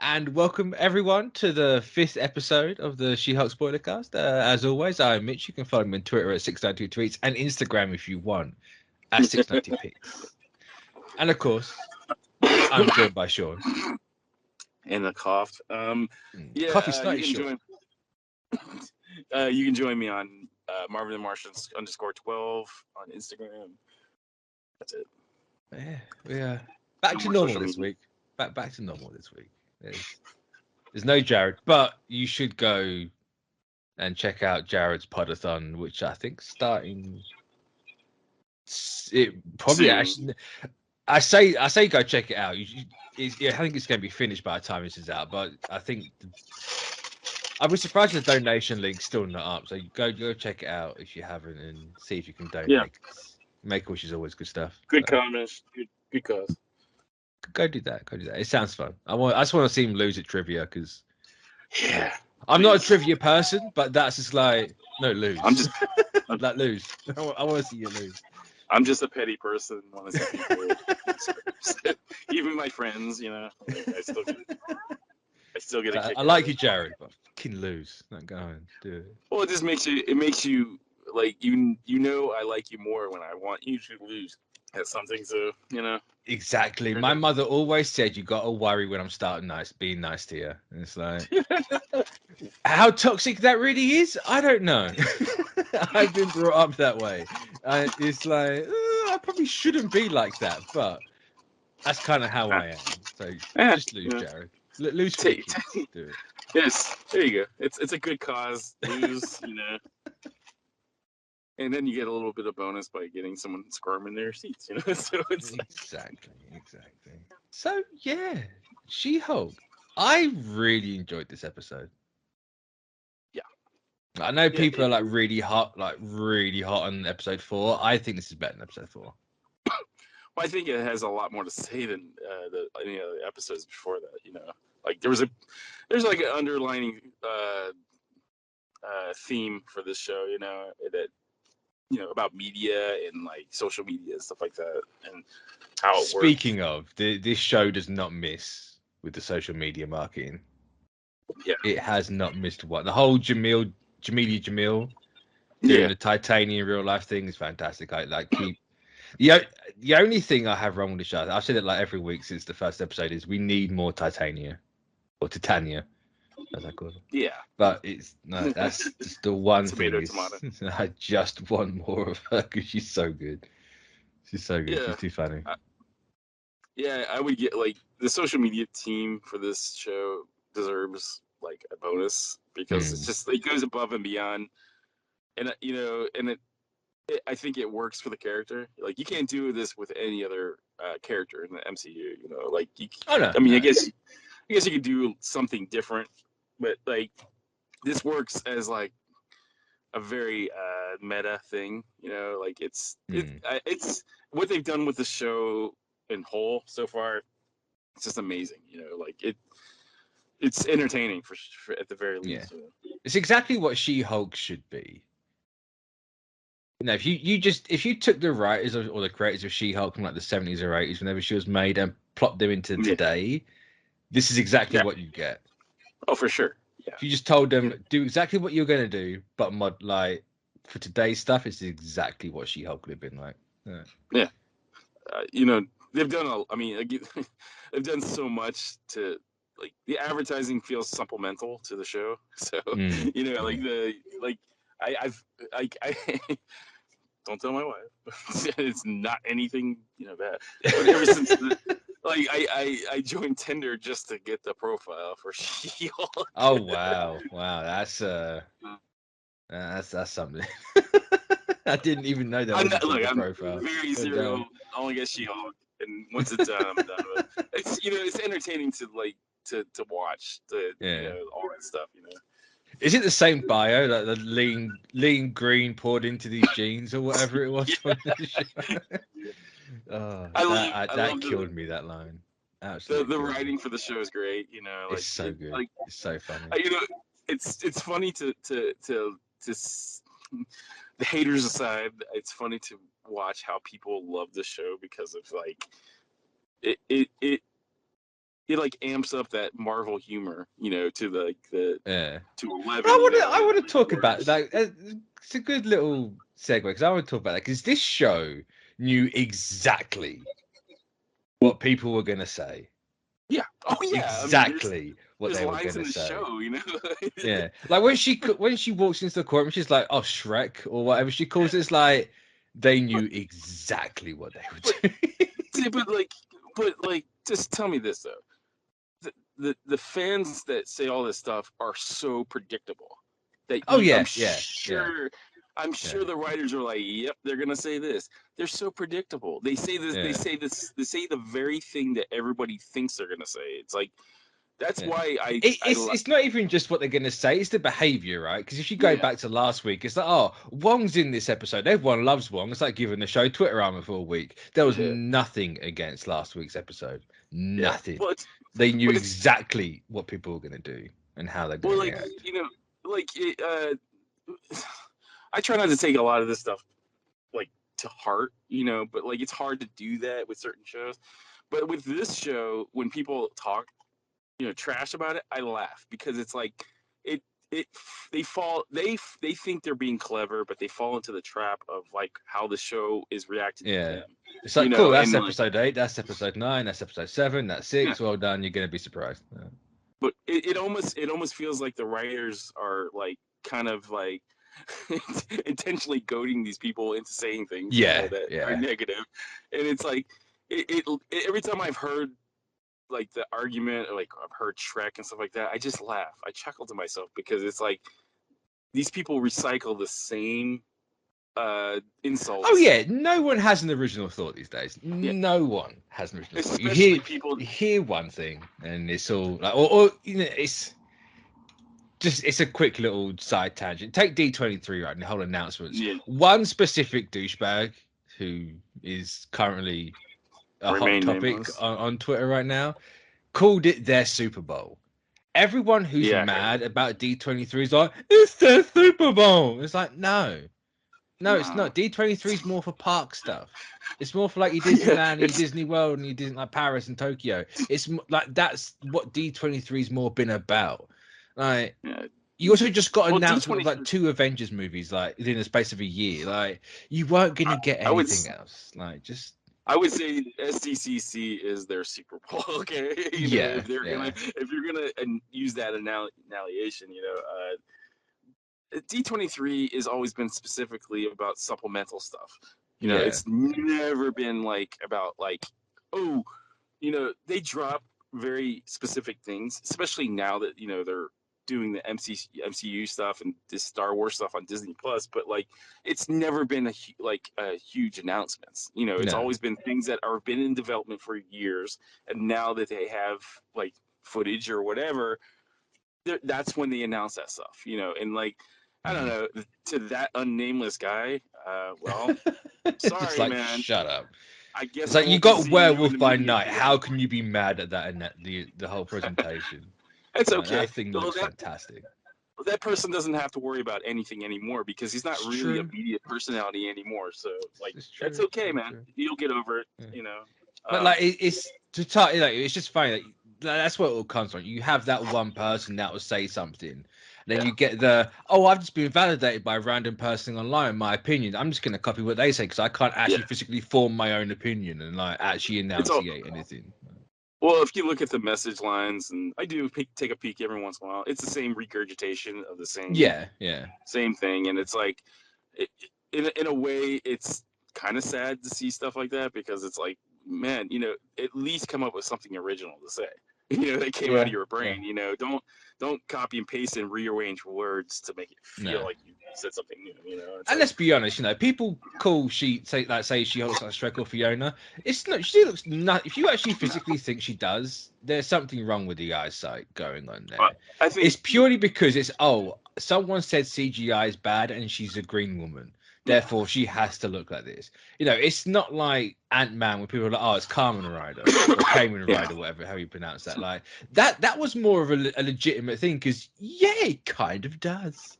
And welcome everyone to the 5th episode of the She-Hulk Spoilercast. As always, I'm Mitch. You can follow me on Twitter at 692tweets and Instagram if you want at 690pics. And of course, I'm joined by Sean. And the cough. Coffee snotty Sean. You can join me on Marvin the Martians _12 on Instagram. That's it. Yeah, we are back to normal this week. Back to normal this week. There's no Jared, but you should go and check out Jared's podathon, which I think starting. It probably Soon. actually. I say go check it out. I think it's going to be finished by the time this is out, but I think I'd be surprised if the donation link's still not up. So go check it out if you haven't, and see if you can donate. Yeah. Make-A-Wish is always good stuff. Good comments. Good cause. Go do that. It sounds fun. I just want to see him lose at trivia because I'm please. not a trivia person, but that's just like no lose. I'm just like lose. I want to see you lose. I'm just a petty person. Want to see people. Even my friends, I still get a kick. I like you, Jared, but fucking lose. Not go and do it. Well, it just makes you like I like you more when I want you to lose at something. So Exactly. My mother always said you got to worry when I'm starting being nice to you. And it's like, how toxic that really is, I don't know. I've been brought up that way. It's like, I probably shouldn't be like that, but that's kind of how I am. So just lose, Jared. Lose for the kids. Do it. Yes, there you go. It's a good cause. Lose, And then you get a little bit of bonus by getting someone squirm in their seats, So it's exactly. So yeah, She-Hulk. I really enjoyed this episode. Yeah, I know people are like really hot on episode 4. I think this is better than episode 4. Well, I think it has a lot more to say than the episodes before that. Like there's like an underlining theme for this show, that. About media and like social media and stuff like that, and how it works. Speaking of, this show does not miss with the social media marketing. Yeah, it has not missed one. The whole Jamil doing the titanium real life thing is fantastic. I like keep the only thing I have wrong with the show. I've said it like every week since the first episode is we need more Titania or Titania. As I call it. Yeah, but that's just the one thing. Tomato. I just want more of her because she's so good. She's so good. Yeah. She's too funny. I would get like the social media team for this show deserves like a bonus because it's just it goes above and beyond, and I think it works for the character. Like you can't do this with any other character in the MCU. Like I guess you could do something different. But like this works as like a very meta thing, like it's what they've done with the show in whole so far. It's just amazing, like it's entertaining for at the very least. Yeah. It's exactly what She-Hulk should be. If you took the writers or the creators of She-Hulk from like the 70s or 80s, whenever she was made, and plopped them into today, this is exactly what you get. Oh, for sure. Yeah. If you just told them do exactly what you're going to do, but like for today's stuff, it's exactly what She-Hulk would have been like. Yeah. They've done they've done so much to like the advertising feels supplemental to the show. So I don't tell my wife. It's not anything bad. But ever since I joined Tinder just to get the profile for She-Hulk. Oh wow, that's something. I didn't even know that was a profile. I'm very serial. I only get She-Hulk, and once it's done, I'm done with it. It's it's entertaining to watch all that stuff. Is it the same bio, like the lean green poured into these jeans or whatever it was? That killed me. That line. Absolutely. The writing for the show is great. It's so good. It's so funny. It's funny to the haters aside. It's funny to watch how people love the show because of like it like amps up that Marvel humor, to the to 11. I want to talk about like it's a good little segue because I want to talk about that because this show knew exactly what people were gonna say. Yeah. Oh yeah. Exactly what they were gonna say. Show, Yeah. Like when she walks into the courtroom, she's like, "Oh, Shrek" or whatever she calls it. It's like they knew exactly what they were doing. but just tell me this though. The fans that say all this stuff are so predictable that I'm sure the writers are like, yep, they're gonna say this. They're so predictable. They say this. They say this. They say the very thing that everybody thinks they're gonna say. It's like that's why it's not even just what they're gonna say. It's the behavior, right? Because if you go back to last week, it's like, oh, Wong's in this episode. Everyone loves Wong. It's like giving the show Twitter armor for a week. There was nothing against last week's episode. Nothing. Well, they knew exactly what people were gonna do and how they're gonna react. I try not to take a lot of this stuff to heart, but it's hard to do that with certain shows. But with this show, when people talk, trash about it, I laugh because it's like they think they're being clever, but they fall into the trap of how the show is reacting to them. It's like, cool, that's episode 8, that's episode 9, that's episode 7, that's 6. Well done, you're gonna be surprised. Yeah. But it almost feels like the writers are kind of intentionally goading these people into saying things that are negative, and it's like it every time I've heard the argument or I've heard Shrek and stuff like that, I just laugh. I chuckle to myself because it's like these people recycle the same insults. Oh yeah, no one has an original thought these days. Yeah. No one has an original thought. You hear one thing and it's all like, or it's a quick little side tangent. Take D23 right, and the whole announcements. Yeah. One specific douchebag who is currently a hot topic on Twitter right now called it their Super Bowl. Everyone who's mad about D23 is like, it's their Super Bowl. It's like, no, it's not. D23 is more for park stuff. It's more for your Disneyland and your Disney World and your Disney Paris and Tokyo. It's that's what D23's more been about. You also just got announcement of 2 Avengers movies within the space of a year. You weren't gonna get anything else. I would say SDCC is their Super Bowl. Okay, if you're gonna use that annihilation, D23 has always been specifically about supplemental stuff. It's never been about they drop very specific things, especially now that they're doing the MCU stuff and this Star Wars stuff on Disney Plus, but it's never been a huge announcements. It's always been things that are been in development for years, and now that they have footage or whatever, that's when they announce that stuff. And I don't know, to that unnameless guy, well, sorry, man. Shut up. I guess it's you got Werewolf by Night. How can you be mad at that and the whole presentation? It's okay. That thing looks fantastic. That person doesn't have to worry about anything anymore because he's not really a media personality anymore. So that's okay, man. You'll get over it. But it's to talk. It's just funny. That's what it all comes from. You have that one person that will say something. Then you get I've just been validated by a random person online. My opinion. I'm just going to copy what they say because I can't actually physically form my own opinion and actually enunciate anything. Well, if you look at the message lines, and I do take a peek every once in a while, it's the same regurgitation of the same same thing, and it's in a way, it's kind of sad to see stuff like that because it's man, at least come up with something original to say. That came out of your brain. Don't copy and paste and rearrange words to make it feel like you said something new. And let's be honest, people call say she looks like Shrek or Fiona. It's not. She looks not. If you actually physically think she does, there's something wrong with the eyesight going on there. I think it's purely because it's someone said CGI is bad and she's a green woman. Therefore, she has to look like this. It's not like Ant-Man where people are like, it's Kamen Rider or Kamen Rider, whatever, how you pronounce that. That was more of a legitimate thing because, it kind of does.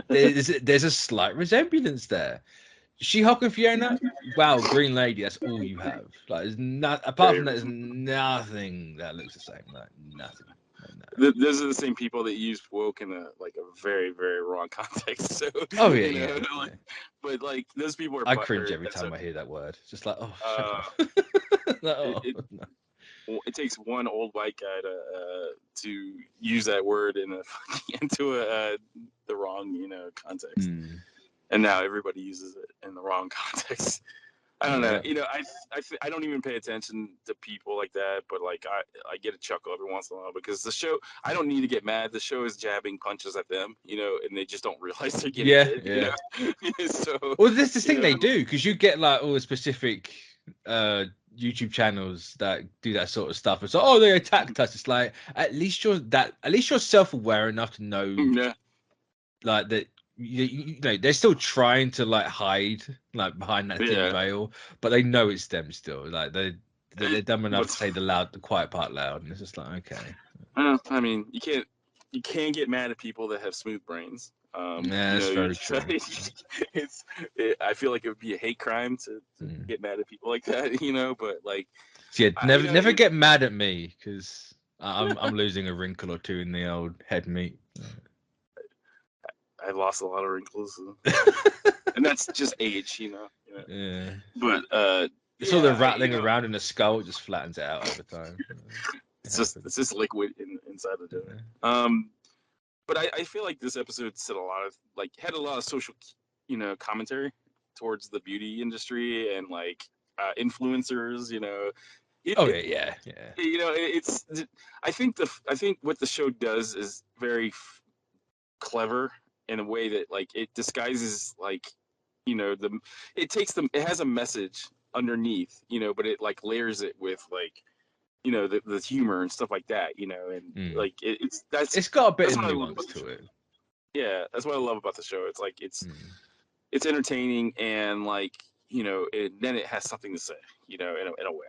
There's a slight resemblance there. She-Hulk and Fiona, wow, Green Lady, that's all you have. Like, there's not apart from that, there's nothing that looks the same. Like nothing. Those are the same people that use woke in a very, very wrong context. So, oh yeah, yeah, like, yeah. But like those people are. I cringe every time I hear that word. It's just like, oh, shut up. No. It takes one old white guy to use that word into the wrong context, and now everybody uses it in the wrong context. I don't know. I don't even pay attention to people like that, but like I get a chuckle every once in a while because the show. I don't need to get mad. The show is jabbing punches at them, and they just don't realize they're getting hit. Yeah. So well, there's this thing they do because you get like all the specific YouTube channels that do that sort of stuff. It's like, oh, they attacked us. It's like at least you're self-aware enough to know, like that. You know, they're still trying to like hide like behind that thin veil, but they know it's them still. Like they're dumb enough to say the quiet part loud, and it's just like okay. I mean, you can't get mad at people that have smooth brains. That's very true. I feel like it would be a hate crime to get mad at people like that, but like, yeah, never get mad at me because I'm losing a wrinkle or two in the old head meat. I've lost a lot of wrinkles, and that's just age, Yeah. But it's all the rattling around in the skull just flattens it out over time. It's just liquid inside of it. But I feel like this episode had a lot of social, commentary towards the beauty industry and like influencers. Yeah. I think what the show does is very clever in a way that like it disguises like it has a message underneath, but it like layers it with like the humor and stuff like that, and like it's got a bit of nuance to it. Yeah, that's what I love about the show. It's like it's entertaining and like then it has something to say, in a way.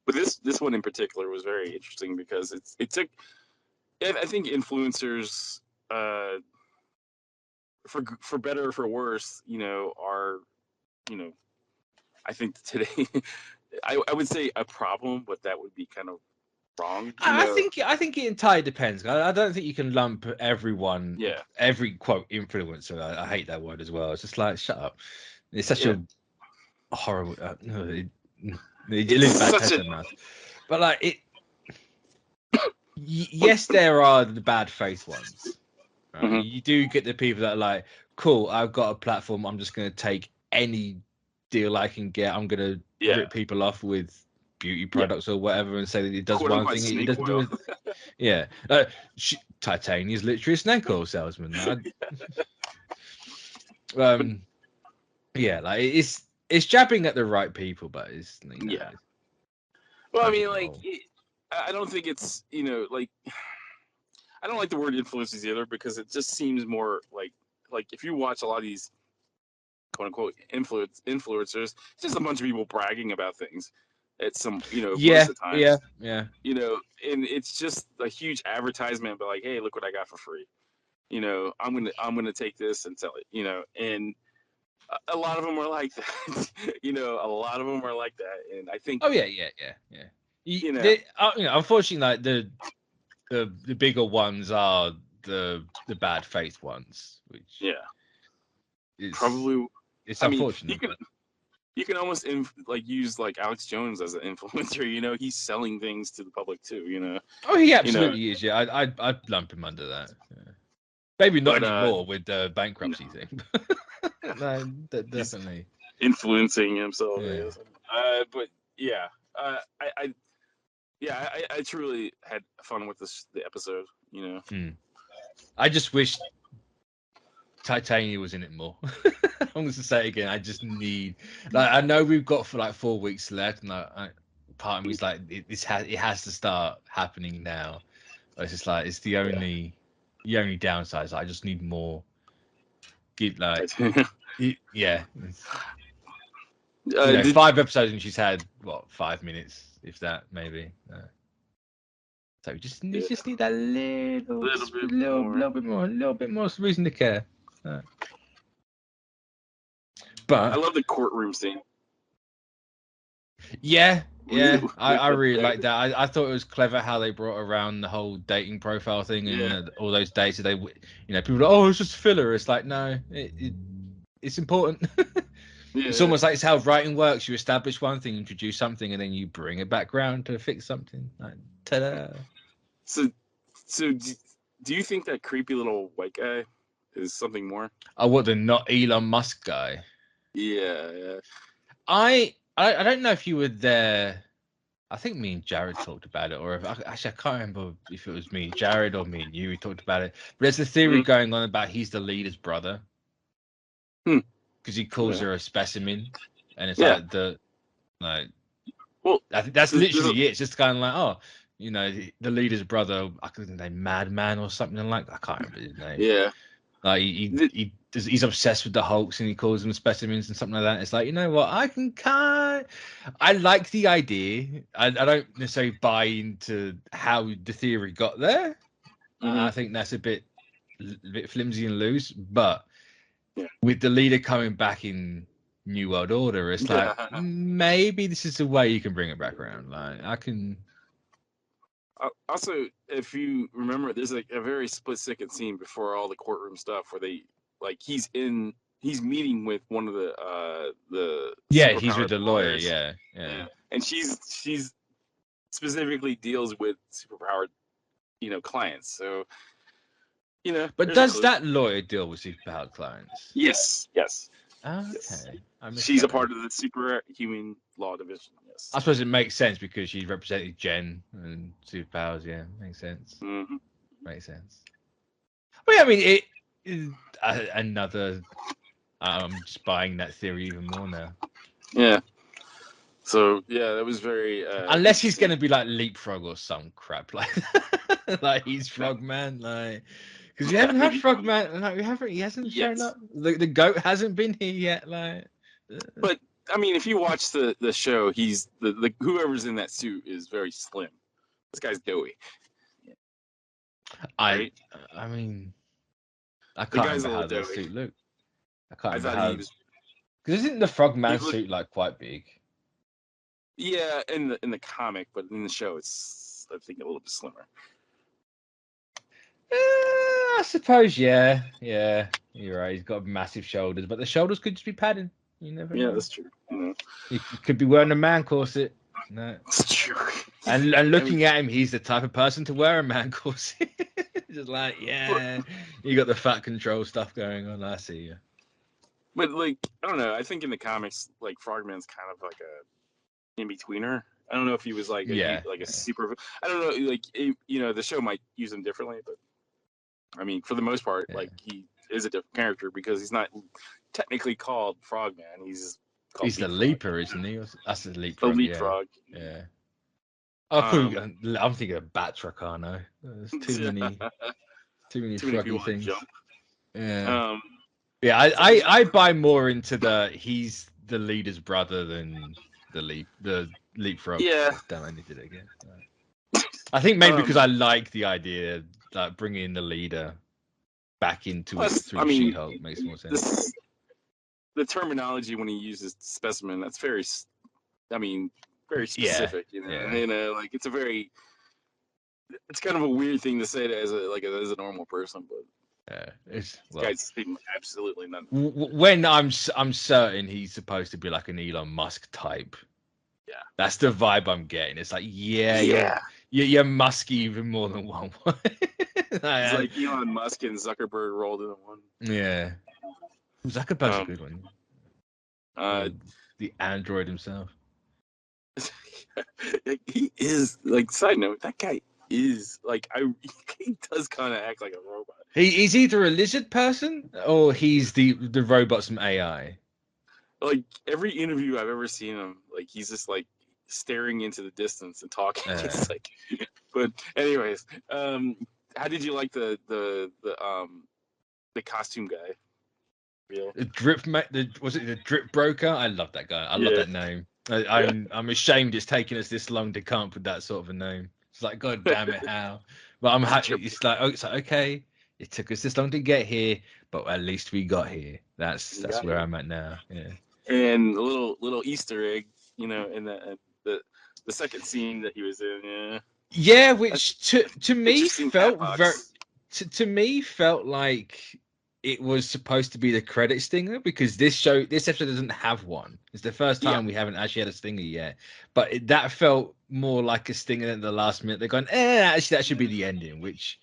But this one in particular was very interesting because it took. I think influencers, for better or for worse, are, I think today, I would say a problem, but that would be kind of wrong. I think it entirely depends. I don't think you can lump everyone, every quote influencer. I hate that word as well. It's just like shut up. It's such a horrible. It leaves bad taste in the mouth. But like it. Yes, there are the bad faith ones. Right? You do get the people that are like, cool, I've got a platform. I'm just going to take any deal I can get. I'm going to rip people off with beauty products or whatever and say that it does one thing. It doesn't do it. Yeah. Titania is literally a snake oil salesman. Yeah, like it's jabbing at the right people, but it's Well, I mean, like. I don't think it's, like, I don't like the word influencers either because it just seems more like if you watch a lot of these quote unquote influencers, it's just a bunch of people bragging about things at some, most of the times. Yeah. And it's just a huge advertisement, but like, hey, look what I got for free. I'm gonna take this and sell it. And a lot of them are like that. A lot of them are like that, and I think. Oh yeah. Unfortunately, like the bigger ones are the bad faith ones, which is probably it's unfortunate. You can almost use like Alex Jones as an influencer. He's selling things to the public too. Oh, he absolutely is. Yeah, I'd lump him under that. Yeah. Maybe not anymore with the bankruptcy thing. No, definitely influencing himself. Yeah. But yeah, I truly had fun with the episode. I just wish Titania was in it more. I'm going to say it again. I just need. Like, I know we've got for like 4 weeks left, and part of me is like, it has to start happening now. But it's just like it's the only downside. Is I just need more. Yeah. 5 episodes, and she's had 5 minutes, if that, maybe. So we just need that little bit more reason to care. But I love the courtroom scene. Yeah, Really, I really like that. I thought it was clever how they brought around the whole dating profile thing and all those dates that people are, oh, it's just filler. It's like, no, it's important. It's almost like it's how writing works. You establish one thing, introduce something, and then you bring it back around to fix something. Like, ta-da. So do you think that creepy little white guy is something more? Oh, what, the not Elon Musk guy? Yeah. I don't know if you were there. I think me and Jared talked about it, or actually I can't remember if it was me, Jared, or me and you. We talked about it. But there's a theory going on about he's the leader's brother because he calls her a specimen, and it's Well, I think that's literally it. It's just kind of like, oh, the leader's brother. I could think Madman or something like that. I can't remember his name. Yeah, like he's obsessed with the Hulks and he calls them specimens and something like that. It's like, you know what, I like the idea. I don't necessarily buy into how the theory got there. I think that's a bit flimsy and loose, but with the leader coming back in New World Order, it's like maybe this is the way you can bring it back around. Like, I can. Also, if you remember, there's like a very split-second scene before all the courtroom stuff where they he's meeting with one of the he's with the lawyer, yeah, and she's specifically deals with superpowered clients, so but does that lawyer deal with superpowered clients? Yes. Okay. Yes. She's a part of the superhuman law division. Yes. I suppose it makes sense because she's represented Jen and superpowers. Yeah, makes sense. Makes sense. But yeah, I mean, another. I'm just buying that theory even more now. Yeah. So yeah, that was very. Unless he's gonna be like Leapfrog or some crap like that. Like he's Frogman, like. Because we haven't had Frogman, like he hasn't shown up. The goat hasn't been here yet, like. But I mean, if you watch the show, he's the whoever's in that suit is very slim. This guy's doughy. I mean, I can't remember how the suit looked. I can't remember how. Because isn't the Frogman suit like quite big? Yeah, in the comic, but in the show, it's I think a little bit slimmer. I suppose, yeah, you're right. He's got massive shoulders, but the shoulders could just be padding. You never know. Yeah, that's true. He could be wearing a man corset. No, that's true. And looking at him, he's the type of person to wear a man corset. Just like, you got the fat control stuff going on. I see you. But like, I don't know. I think in the comics, like Frogman's kind of like a in-betweener. I don't know if he was like a super. I don't know. Like the show might use him differently, but I mean, for the most part, like he is a different character because he's not technically called Frogman. He's the Leaper, isn't he? That's the Leapfrog. The Leapfrog. Yeah. I'm thinking of Batracano. There's too many froggy things. Yeah. I buy more into he's the leader's brother than the Leapfrog. Yeah. Damn, I did it again. I think maybe because I like the idea that bringing the leader back into it through She-Hulk makes more sense. The terminology when he uses specimen, that's very specific. Like it's it's kind of a weird thing to say as a normal person, but this guy's absolutely none. When I'm certain he's supposed to be like an Elon Musk type. Yeah, that's the vibe I'm getting. It's like, you're musky even more than one. It's like Elon Musk and Zuckerberg rolled into one. Yeah, Zuckerberg's a good one. The android himself. He is like. Side note, that guy is like. He does kind of act like a robot. He's either a lizard person or he's the robot's some AI. Like every interview I've ever seen him, like he's just like staring into the distance and talking. It's like, but anyways, how did you like the costume guy? Was it the Drip Broker? I love that guy. I love that name. I'm ashamed it's taken us this long to come up with that sort of a name. It's like, God damn it, how? But I'm happy. It's like okay, it took us this long to get here, but at least we got here. That's where I'm at now. Yeah. And a little Easter egg, in the second scene that he was in. Yeah. Yeah, which to me felt to me felt like it was supposed to be the credit stinger, because this episode doesn't have one. It's the first time we haven't actually had a stinger yet, but that felt more like a stinger than the last minute. They're going, actually that should be the ending, which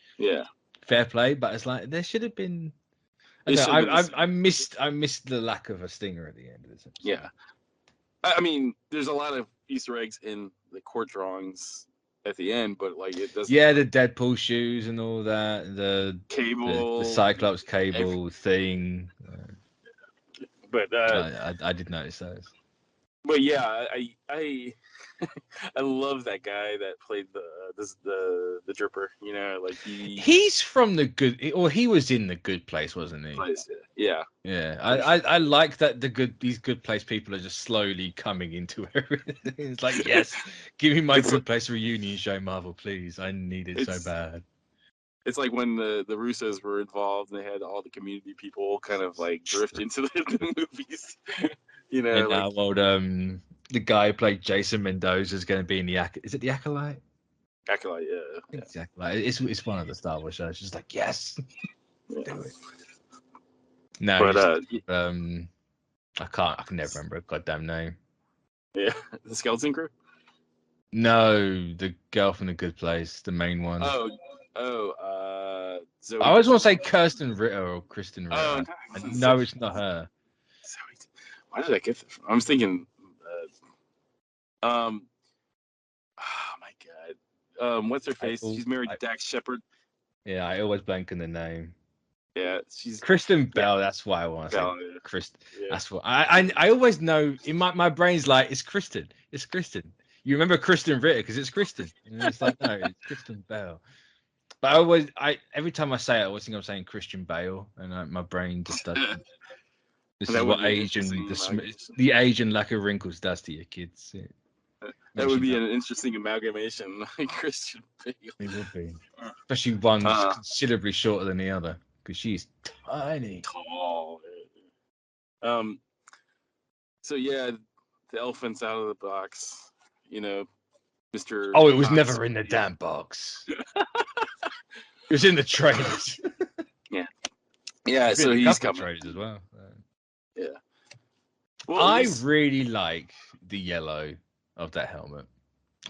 fair play, but it's like there should have been. I missed the lack of a stinger at the end of this episode. Yeah, I mean, there's a lot of Easter eggs in the court drawings at the end, but like it doesn't. Yeah, the Deadpool shoes and all that, the cable, the Cyclops cable thing. But I did notice those. But yeah, I I love that guy that played the Dripper. Like he's from the good, or he was in the Good Place, wasn't he? Yeah. I like that these Good Place people are just slowly coming into everything. It's like, yes, give me my Good Place reunion show, Marvel, please. I need it so bad. It's like when the Russos were involved and they had all the community people kind of like drift into the movies. And now, the guy who played Jason Mendoza is going to be in is it the Acolyte? Acolyte, yeah. It's the Acolyte. It's one of the Star Wars shows. Just like, yes, do it. No, but I can never remember a goddamn name. Yeah, the Skeleton Crew. No, the girl from the Good Place, the main one. Zoe. I always want to say Kirsten Ritter or Kristen Ritter. No, it's not her. Why did I get that from? I was thinking, oh my god, what's her face? She's married to Dax Shepard. Yeah, I always blank on the name. Yeah, she's Kristen Bell. That's why I want to say Kristen. Yeah. That's what I always know. In my brain's like, it's Kristen. It's Kristen. You remember Kristen Ritter because it's Kristen. And it's like, no, it's Kristen Bell. But every time I say it, I always think I'm saying Christian Bale, and my brain just doesn't. This is what age and the age and lack of wrinkles does to your kids. That would be an interesting amalgamation, like Christian Bale. It would be, especially one considerably shorter than the other, because she's tiny. Tall. So yeah, the elephant's out of the box. Mr. Oh, it was never in the damn box. It was in the trailers. Yeah. So he's coming. Trailers as well. Yeah. Well, I really like the yellow of that helmet.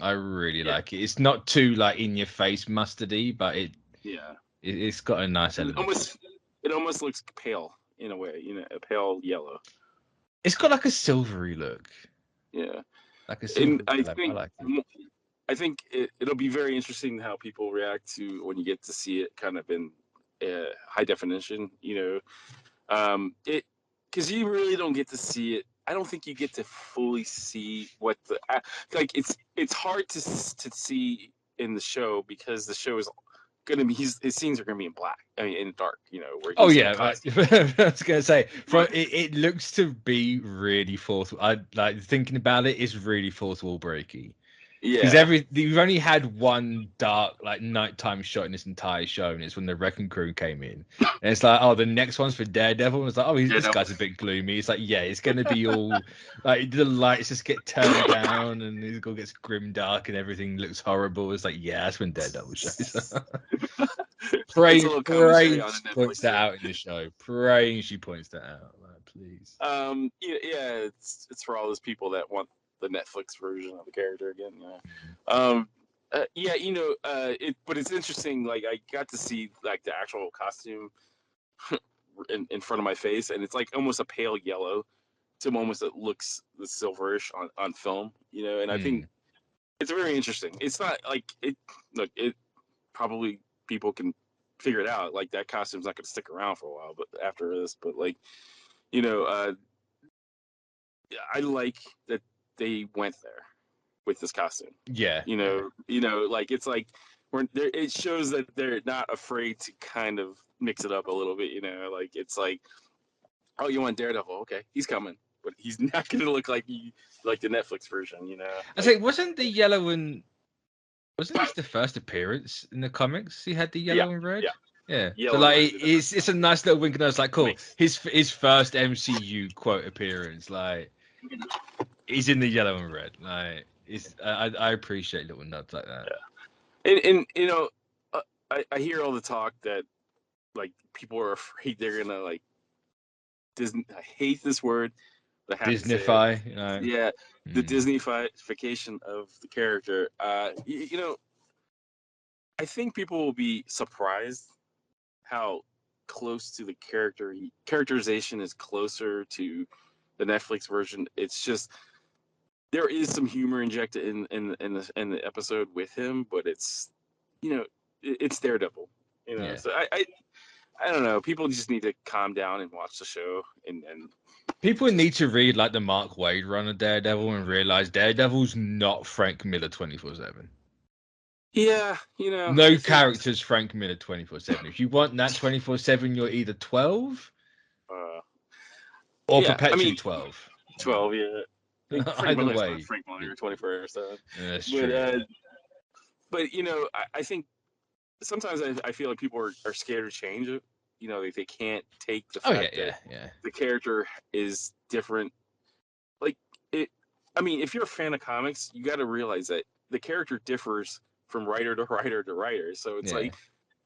I really like it. It's not too like in your face mustardy, but it's got a nice element. It almost looks pale in a way, a pale yellow. It's got like a silvery look. Yeah. Like a silvery I think it'll be very interesting how people react to when you get to see it kind of in high definition, because you really don't get to see it. I don't think you get to fully see what it's hard to see in the show, because the show is gonna be his scenes are gonna be in black, in dark, where I was gonna say, it looks to be really fourth. I like thinking about it. It's really fourth wall breaky. Yeah, because we've only had one dark like nighttime shot in this entire show, and it's when the Wrecking Crew came in. And it's like, the next one's for Daredevil. And it's like, this guy's a bit gloomy. It's like, it's gonna be all like the lights just get turned down, and it all gets grim dark, and everything looks horrible. It's like, that's when Daredevil shows up. Praying points that out in the show. Praying she points that out, like, please. It's for all those people that want the Netflix version of the character again. But it's interesting. Like, I got to see like the actual costume in front of my face, and it's like almost a pale yellow to almost it looks the silverish on film. And I think it's very interesting. It's not like it. Look, it probably people can figure it out. Like, that costume's not going to stick around for a while, but after this, but like, I like that they went there with this costume. Yeah. Like, it's like it shows that they're not afraid to kind of mix it up a little bit, like, it's like, oh, you want Daredevil? Okay, he's coming, but he's not going to look like the Netflix version, I say, wasn't the yellow and wasn't this the first appearance in the comics? He had the yellow and red. Yeah. So yelling like at him. it's a nice little wink, and I was like, cool. Makes- His first MCU quote appearance, like he's in the yellow and red. Like I appreciate little nuts like that. And you know, I hear all the talk that like people are afraid they're gonna like Disney. I hate this word. But I have to say it. Disneyfy, you know. Yeah, the Disneyfication of the character. You know, I think people will be surprised how close to the characterization is closer to the Netflix version. It's just there is some humor injected in the episode with him, but it's it's Daredevil. Yeah. So I don't know. People just need to calm down and watch the show and People need to read like the Mark Waid run of Daredevil and realize Daredevil's not Frank Miller 24/7. yeah, No character's Frank Miller 24/7. If you want that 24/7, you're either 12 or perpetually 12. 12, yeah. Either way, Frank Miller 24 or so. Yeah, that's true. But I think sometimes I feel like people are scared to change it. They can't take the fact that the character is different. Like it. I mean, if you're a fan of comics, you got to realize that the character differs from writer to writer to writer. So it's like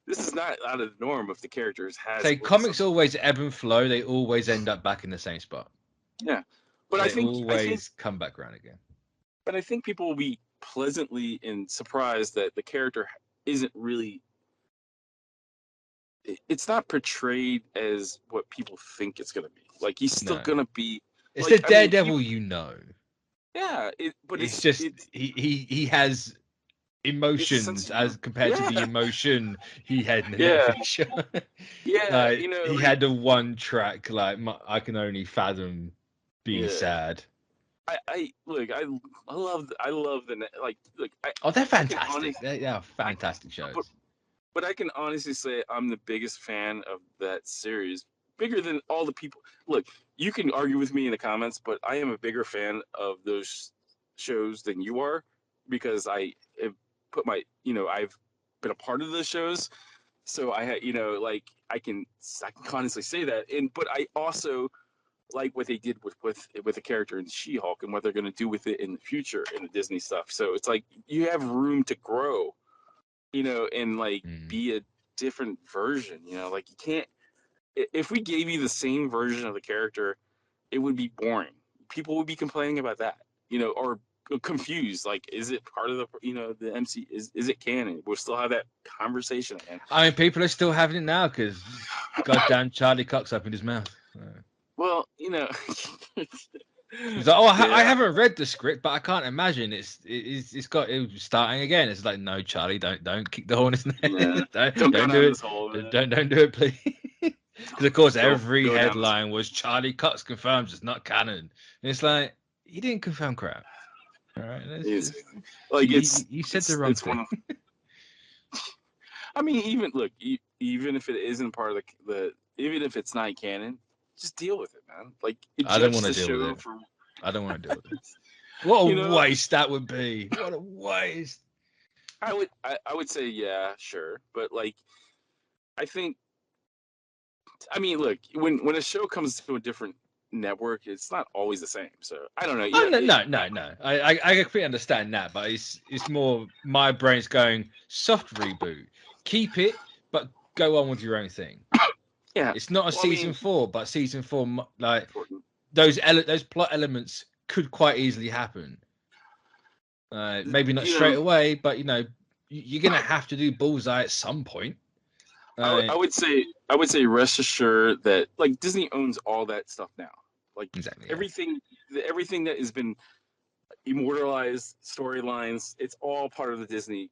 this is not out of the norm if the characters has. Say comics always ebb and flow. They always end up back in the same spot. Yeah, but they I think always come back around again. But I think people will be pleasantly surprised that the character isn't really. It's not portrayed as what people think it's gonna be. Like he's still gonna be. It's the Daredevil, Yeah, but it's just he has emotions as compared to the emotion he had in the Netflix show. Yeah, he had the one track like I can only fathom being sad. I love the they're fantastic. They are fantastic shows. But I can honestly say I'm the biggest fan of that series, bigger than all the people. Look, you can argue with me in the comments, but I am a bigger fan of those shows than you are because I have put I've been a part of those shows, so I had I can honestly say that. But I also like what they did with the character in She-Hulk and what they're going to do with it in the future in the Disney stuff. So it's like you have room to grow. And be a different version, like you can't, if we gave you the same version of the character, it would be boring. People would be complaining about that, or confused. Like, is it part of the MC? Is it canon? We'll still have that conversation again. I mean, people are still having it now because goddamn Charlie Cox opened his mouth. Well, He's like, I haven't read the script, but I can't imagine it's starting again. It's like, no, Charlie, don't kick the hornet's nest. Don't do it. Don't do it, please. Because of course, every headline was Charlie Cox confirms it's not canon. And it's like he didn't confirm crap. All right, you said the wrong thing. I mean, even if it isn't part of even if it's not canon. Just deal with it, man. Like I don't want to deal with it. I don't want to deal with it. What a waste that would be. What a waste. I would say yeah, sure, but I think. I mean, look, when a show comes to a different network, it's not always the same. So I don't know. No. I completely understand that, but it's more my brain's going soft reboot. Keep it, but go on with your own thing. Yeah, it's not a season 4, but season 4, like those plot elements could quite easily happen. Maybe not straight away, but you're gonna have to do Bullseye at some point. I would say rest assured that Disney owns all that stuff now. Exactly, everything that has been immortalized storylines, it's all part of the Disney,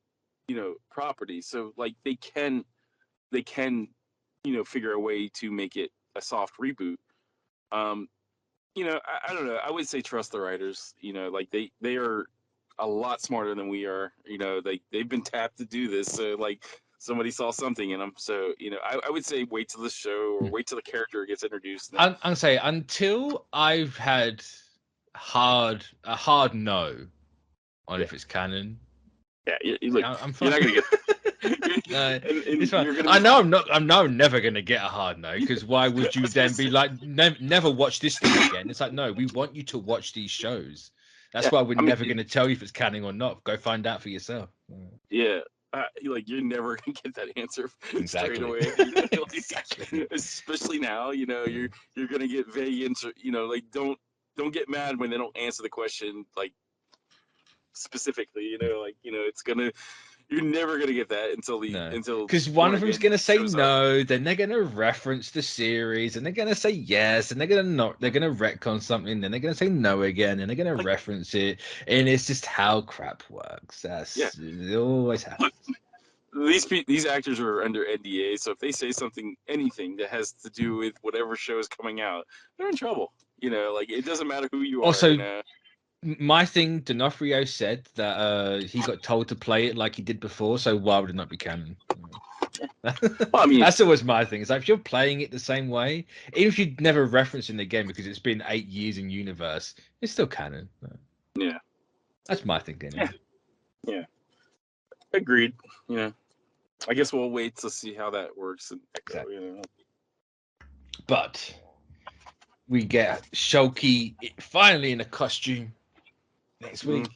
property. So they can. Figure a way to make it a soft reboot. I don't know. I would say trust the writers. They are a lot smarter than we are. They've been tapped to do this. So somebody saw something in them. So I would say wait till the show or wait till the character gets introduced. I'm saying until I've had a hard no on if it's canon. Yeah, I'm fine. It's fine. I know I'm never gonna get a hard no, because why would you then be like, never watch this thing again? It's like, no, we want you to watch these shows. That's why we're never gonna tell you if it's canon or not. Go find out for yourself. Yeah. You're never gonna get that answer straight away. Exactly. Especially now, you're gonna get vague answer. Like don't get mad when they don't answer the question like specifically. You're never gonna get that until because one of them's gonna say no, then they're gonna reference the series, and they're gonna say yes, and they're gonna retcon something, then they're gonna say no again, and they're gonna reference it, and it's just how crap works. It always happens. These actors are under NDA, so if they say anything that has to do with whatever show is coming out, they're in trouble. It doesn't matter who you are. Also, my thing, D'Onofrio said that he got told to play it like he did before, so why would it not be canon? Well, that's always my thing. It's like, if you're playing it the same way, even if you never reference in the game because it's been 8 years in universe, it's still canon. Yeah, that's my thinking. Yeah. Agreed. I guess we'll wait to see how that works in Echo. Exactly. But we get Shulky finally in a costume next week.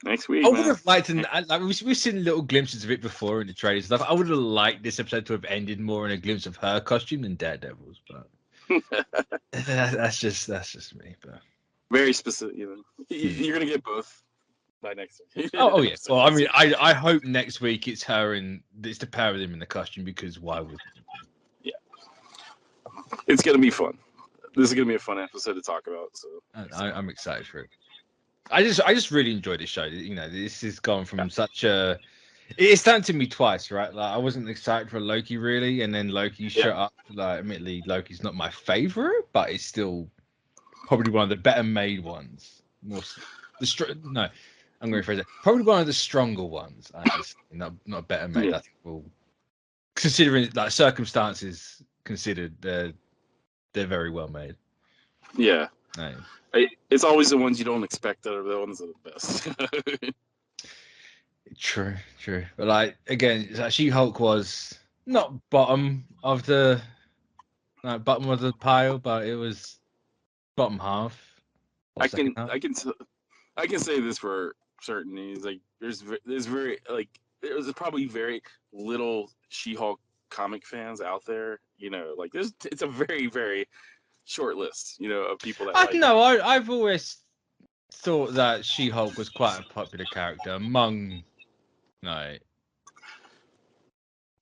Next week, I would have liked, we've seen little glimpses of it before in the trailers stuff. I would have liked this episode to have ended more in a glimpse of her costume than Daredevil's, but that's just me. But very specific, you're gonna get both by next week. oh yeah. Well, I mean, I hope next week it's her and it's the pair of them in the costume, because why would? Yeah, it's gonna be fun. This is gonna be a fun episode to talk about. So I'm excited for it. I just really enjoyed this show. This has gone from such a. It's done to me twice, right? Like, I wasn't excited for Loki really, and then Loki shut up. Like, admittedly, Loki's not my favorite, but it's still probably one of the better made ones. I'm going to rephrase it. Probably one of the stronger ones. Not better made. I think considering like circumstances considered, they're very well made. Yeah. No. It's always the ones you don't expect that are the ones that are the best. True. But like, again, She-Hulk was not bottom of the pile, but it was bottom half. I can say this for certain. It's like there's probably very little She-Hulk comic fans out there. It's a very, very short list, of people that I've always thought that She-Hulk was quite a popular character among that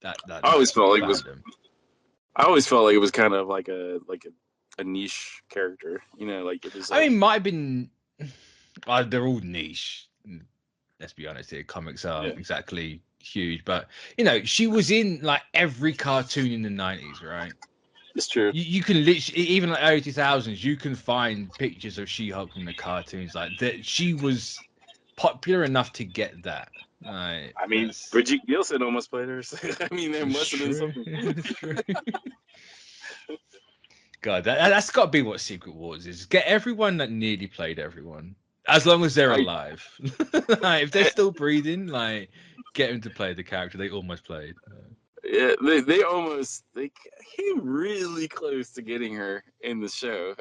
I always felt like it was kind of like a niche character, it was I mean, might have been they're all niche, let's be honest here. Comics are exactly huge, but she was in like every cartoon in the 90s, right? It's true. You can literally, even like early 2000s, you can find pictures of She-Hulk from the cartoons. Like that, she was popular enough to get that. I mean, Bridget Nielsen almost played her. I mean, there must have been something. True. God, that's got to be what Secret Wars is. Get everyone that nearly played everyone, as long as they're alive. Like, if they're still breathing, like, get them to play the character they almost played. Yeah, they came really close to getting her in the show.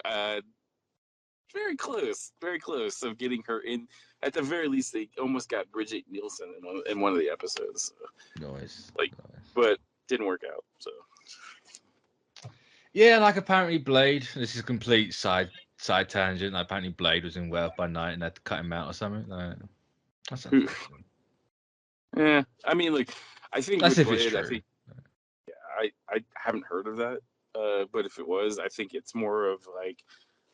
Very close of getting her in. At the very least, they almost got Bridget Nielsen in one of the episodes. So. Nice. But didn't work out. So. Yeah, like apparently Blade. This is a complete side tangent. Like, apparently Blade was in Werewolf by Night and they had to cut him out or something. That's unfortunate. Yeah, I mean, I think that's with if Blade, it's true. I haven't heard of that. But if it was, I think it's more of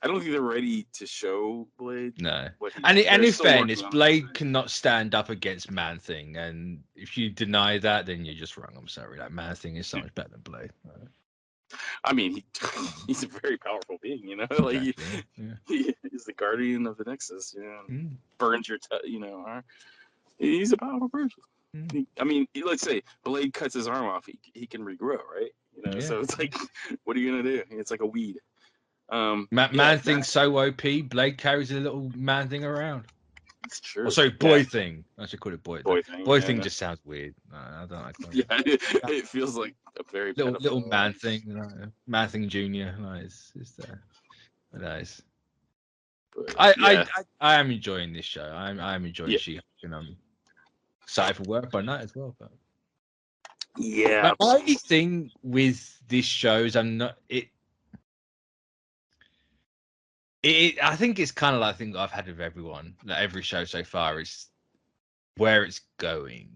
I don't think they're ready to show Blade. No. And in fairness, Blade cannot stand up against Man-Thing. And if you deny that, then you're just wrong. I'm sorry. Like, Man-Thing is so much better than Blade. I mean, he's a very powerful being, Exactly. He's the guardian of the Nexus, Burns your, he's a powerful person. I mean, let's say Blade cuts his arm off, he can regrow, right? So it's like, what are you gonna do? It's like a weed. Man-Thing's so OP. Blade carries a little Man-Thing around. It's true. Oh, sorry, boy thing. I should call it boy. Boy thing. Boy thing just sounds weird. I don't like that. Yeah, it feels like a very little man thing. Man thing junior. Nice. It's nice. I am enjoying this show. I'm enjoying She-Hulk, and I'm excited for work by night as well. But yeah, my only thing with this show is I'm not it. I think it's kind of like the thing that I've had with everyone, like every show so far, is where it's going.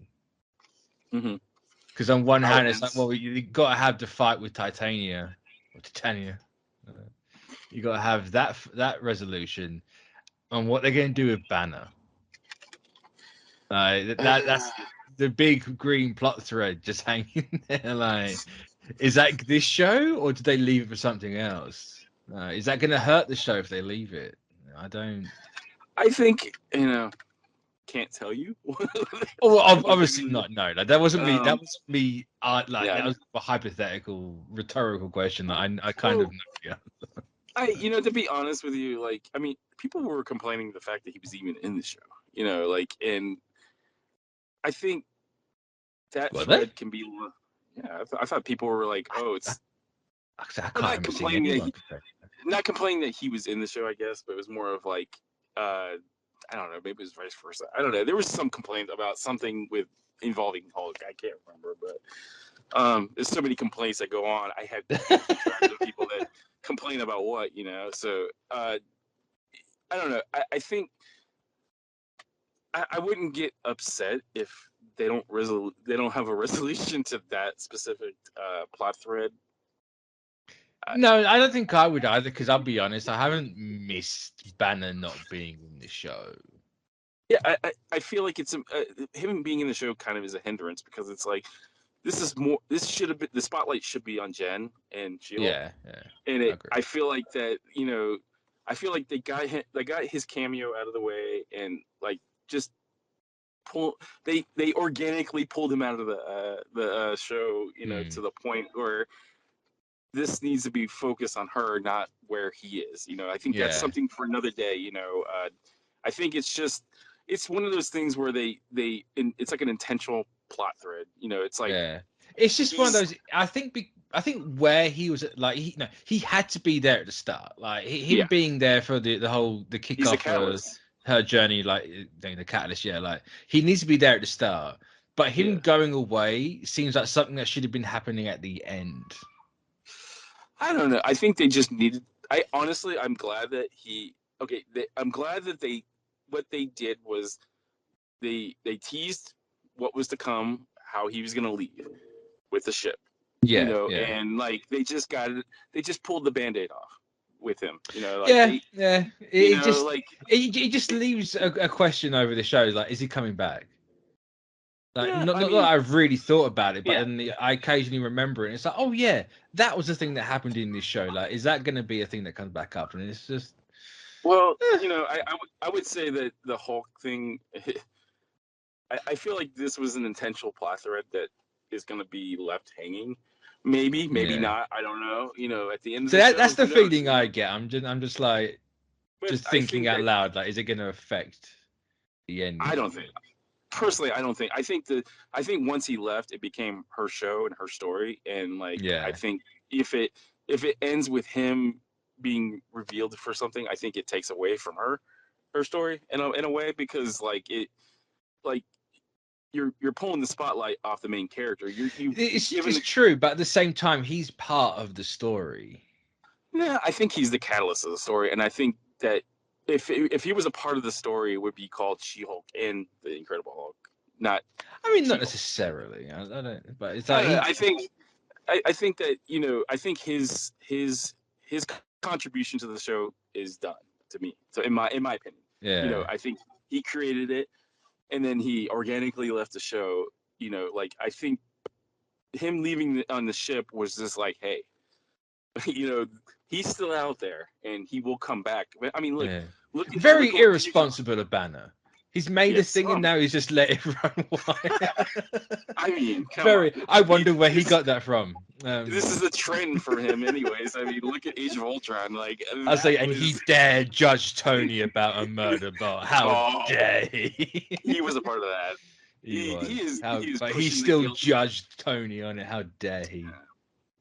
Because on one hand, it's like, well, you got to have the fight with Titania. You got to have that resolution, and what they're going to do with Banner. That's the big green plot thread just hanging there. Like, is that this show, or did they leave it for something else? Is that going to hurt the show if they leave it? I don't. I think can't tell you. Oh, obviously not. No, like, that wasn't me. That was me. That was a hypothetical, rhetorical question. That I kind of know. Yeah. To be honest with you, like, I mean, people were complaining the fact that he was even in the show. And I think that thread can be. Yeah, I thought people were like, oh, it's. I can't not complaining that he was in the show, I guess, but it was more of like, I don't know, maybe it was vice versa. I don't know. There was some complaint about something involving Hulk. I can't remember, but there's so many complaints that go on. I had tracks of people that complain about what, So I don't know. I think I wouldn't get upset if they don't have a resolution to that specific plot thread. No, I don't think I would either, because I'll be honest, I haven't missed Banner not being in the show. Yeah, I feel like it's him being in the show kind of is a hindrance, because it's like this should have been, the spotlight should be on Jen and Shield. Yeah. And I feel like that, I feel like they got his cameo out of the way, and like just they organically pulled him out of the show, to the point where this needs to be focused on her, not where he is. I think that's something for another day. I think it's one of those things where it's like an intentional plot thread. It's like it's just one of those. I think where he was, like, he had to be there at the start. Like him being there for the kickoff for her journey, like the catalyst. Yeah, like he needs to be there at the start. But him going away seems like something that should have been happening at the end. I don't know. I think they just needed. I'm glad that I'm glad that what they did was they teased what was to come, how he was going to leave with the ship. Yeah. And like they just pulled the Band-Aid off with him. It just leaves a question over the show. Like, is he coming back? Like, not that I've really thought about it, but then I occasionally remember it. And it's like, oh yeah, that was the thing that happened in this show. Like, is that going to be a thing that comes back up? And it's just, well, I would say that the Hulk thing. I feel like this was an intentional plot thread that is going to be left hanging. Maybe not. I don't know. At the end of the show, that's the feeling I get. I'm just like, thinking out loud. Like, is it going to affect the end? I don't think. Personally, I don't think. I think once he left, it became her show and her story, and like I think if it ends with him being revealed for something, I think it takes away from her story in a way, because you're pulling the spotlight off the main character. It's true, but at the same time, he's part of the story. Yeah, I think he's the catalyst of the story, and I think that. If he was a part of the story, it would be called She-Hulk and the Incredible Hulk. Not necessarily. I don't. But it's like I think that I think his contribution to the show is done to me. So in my opinion, I think he created it, and then he organically left the show. I think him leaving on the ship was just like, hey, he's still out there, and he will come back. I mean, look very irresponsible of Banner. He's made a thing, and now he's just let it run wild. I mean, I wonder where he got that from. This is a trend for him, anyways. I mean, look at Age of Ultron. Like, I say, and he dared judge Tony about a murder bot. How dare he? He was a part of that. He was. He is. But he still judged Tony on it. How dare he?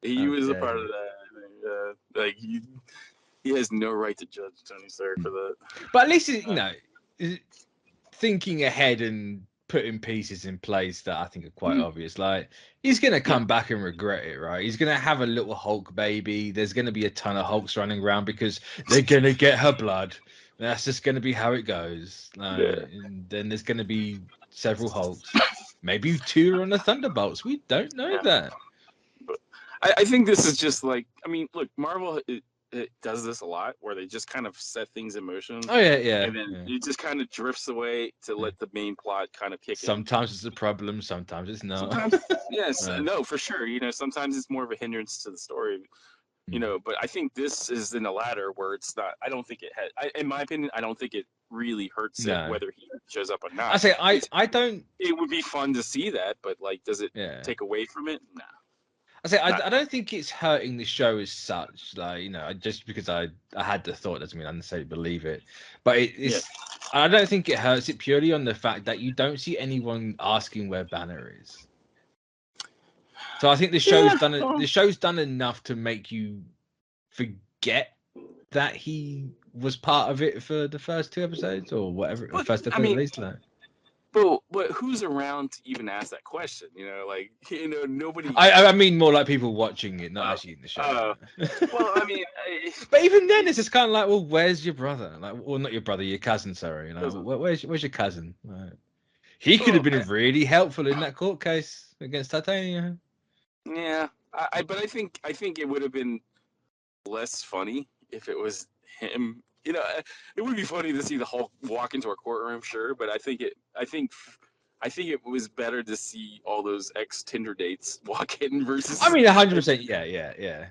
He was a part of that. Like he has no right to judge Tony Stark for that. But at least you know, thinking ahead and putting pieces in place that I think are quite obvious. Like, he's gonna come back and regret it, right? He's gonna have a little Hulk baby. There's gonna be a ton of Hulks running around because they're gonna get her blood. That's just gonna be how it goes. And then there's gonna be several Hulks. Maybe 2 are on the Thunderbolts. We don't know that. But I think this is just like, I mean, look, Marvel it does this a lot, where they just kind of set things in motion. Oh yeah. And then it just kind of drifts away to let the main plot kind of kick in. Sometimes it's a problem, sometimes it's not. Sometimes, yes, no, for sure. You know, sometimes it's more of a hindrance to the story. You know, but I think this is in the latter where it's not. I don't think it had. In my opinion, I don't think it really hurts it whether he shows up or not. I say I don't. It would be fun to see that, but like, does it take away from it? No. I don't think it's hurting the show as such. Like, you know, just because I had the thought doesn't mean I necessarily believe it. But it's I don't think it hurts it purely on the fact that you don't see anyone asking where Banner is. So I think the show's done enough to make you forget that he was part of it for the first 2 episodes or whatever. First episode at least. Like. But who's around to even ask that question? You know, like, you know, nobody. I mean more like people watching it, not actually in the show. Well, I mean, but even then, it's just kind of like, well, where's your brother? Like, well, not your brother, your cousin. Sorry, you know, where's your cousin? Like, he could have been really helpful in that court case against Titania. Yeah, but I think it would have been less funny if it was him. You know, it would be funny to see the Hulk walk into a courtroom, sure, but I think it was better to see all those ex-Tinder dates walk in versus. I mean, 100%. Yeah.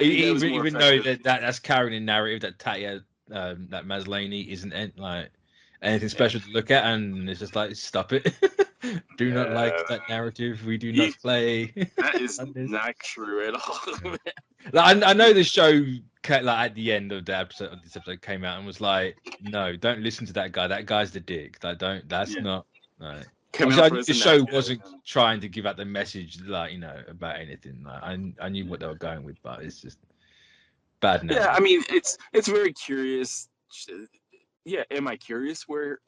Even though that's carrying a narrative that Tatia, that Maslany isn't like anything special to look at, and it's just like, stop it. Do not like that narrative. We do not play. That is not true at all. Like, I know the show, like, at the end of this episode came out and was like, no, don't listen to that guy. That guy's the dick. Like, that's not. Like, the show wasn't trying to give out the message, like, you know, about anything. Like, I knew what they were going with, but it's just bad now. Yeah, I mean, it's very curious. Yeah, am I curious where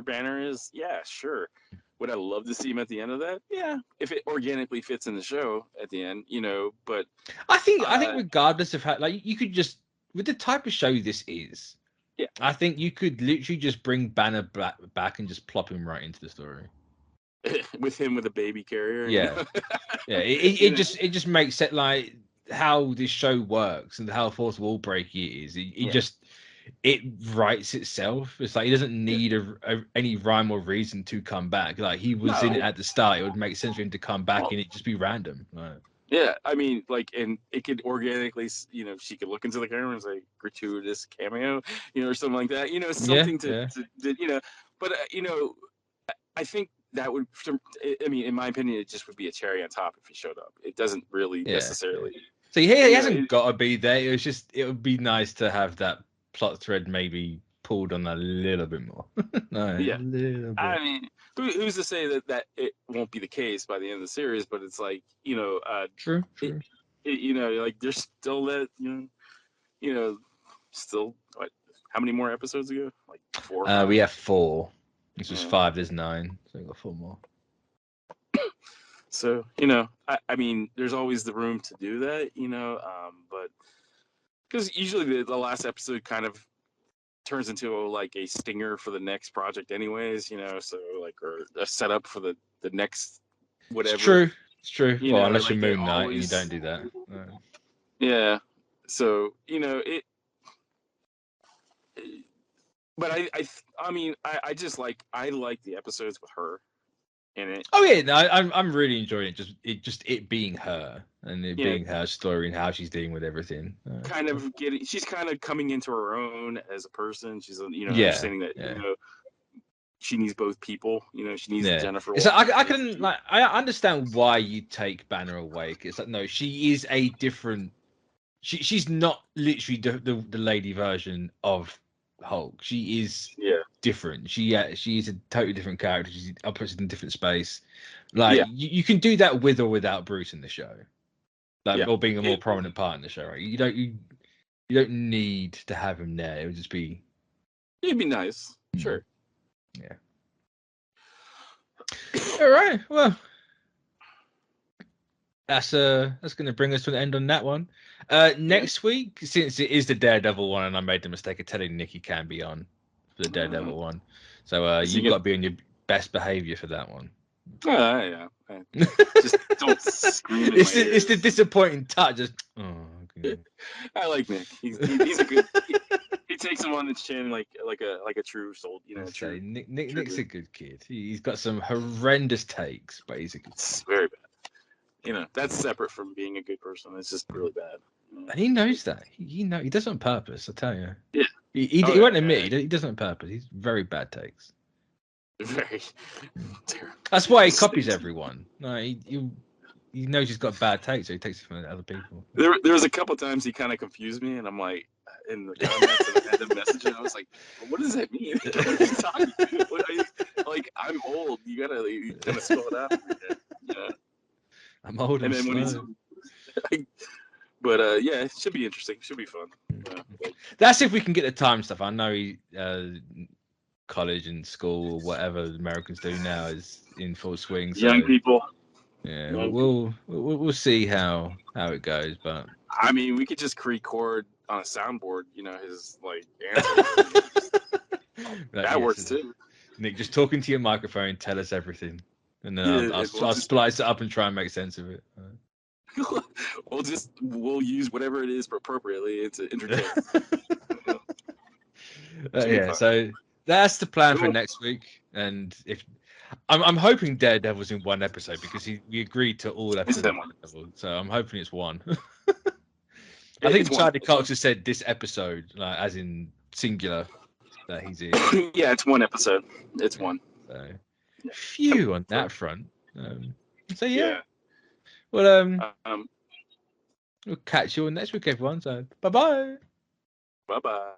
Banner is? Yeah, sure. Would I love to see him at the end of that? Yeah, if it organically fits in the show at the end, you know. But I think regardless of how, like, you could just, with the type of show this is, I think you could literally just bring Banner back and just plop him right into the story. With him with a baby carrier. Yeah, yeah. It just makes it like how this show works and how fourth wall break it is. It writes itself. It's like he doesn't need any rhyme or reason to come back. Like, he was in it at the start. It would make sense for him to come back and it just be random. Right. Yeah, I mean, like, and it could organically, you know, she could look into the camera and say gratuitous cameo, you know, or something like that. You know, something to you know. But you know, I think that would. I mean, in my opinion, it just would be a cherry on top if he showed up. It doesn't really necessarily. So he hasn't got to be there. It would be nice to have that plot thread maybe pulled on a little bit more. A little bit. I mean, who's to say that it won't be the case by the end of the series? But it's like, you know, true. You know, like, there's still that, you know, still what? How many more episodes ago? Like 4. We have 4. This was 5. There's 9, so we got 4 more. So, you know, I mean, there's always the room to do that, you know, but. Because usually the last episode kind of turns into like a stinger for the next project anyways, you know, so like, or a setup for the next whatever. It's true. You well, know, unless like, you're Moon Knight, you don't do that. Yeah. So, you know, but I mean, I just like the episodes with her in it. Oh yeah, no, I'm really enjoying it. It being her and it being her story and how she's dealing with everything. She's kind of coming into her own as a person. She's, you know, understanding that you know, she needs both people. You know, she needs Yeah. Jennifer. So I can like I understand why you take Banner away. It's like no, she is a different. She's not literally the lady version of Hulk. She is different. She is a totally different character. She operates in a different space. Like you can do that with or without Bruce in the show, like or being a more prominent part in the show. Right? You don't need to have him there. It would just be. It'd be nice. Sure. Yeah. All right. Well, that's going to bring us to an end on that one. Next week, since it is the Daredevil one, and I made the mistake of telling Nick he can be on for the Daredevil one, so you've got to be on your best behavior for that one. Yeah. Just don't scream. It's the disappointing touch. Just, okay. I like Nick. He's a good. He takes him on the chin like a true soul. You know, true. Nick's a good kid. He's got some horrendous takes, but he's a good kid. It's very bad. You know, that's separate from being a good person. It's just really bad. You know? And he knows that. He does it on purpose. I tell you. Yeah. He won't admit he does it on purpose. He's very bad takes. Very terrible. That's why he copies everyone. No, he knows he's got bad takes, so he takes it from other people. There was a couple times he kind of confused me, and I'm like, in the comments, and I had to message him. I was like, what does that mean? What are you talking about? Like, I'm old. You gotta kind of spell it out. Yeah. I'm old and slow. But it should be interesting. Should be fun. That's if we can get the time stuff. I know college and school or whatever Americans do now is in full swing. So, young people. Yeah, we'll see how it goes. But I mean, we could just record on a soundboard. You know, his like answer. That works too. Nick, just talking to your microphone, tell us everything, and then I'll splice it up and try and make sense of it. We'll use whatever it is appropriately to entertain. So that's the plan for next week. And if I'm hoping Daredevil's in one episode because we agreed to all episodes of Daredevil, so I'm hoping it's one. I think Charlie Cox has said this episode, like, as in singular, that he's in. Yeah, it's one episode. It's one. So, phew on that front. So yeah. Well, we'll catch you all next week, everyone. So bye bye. Bye bye.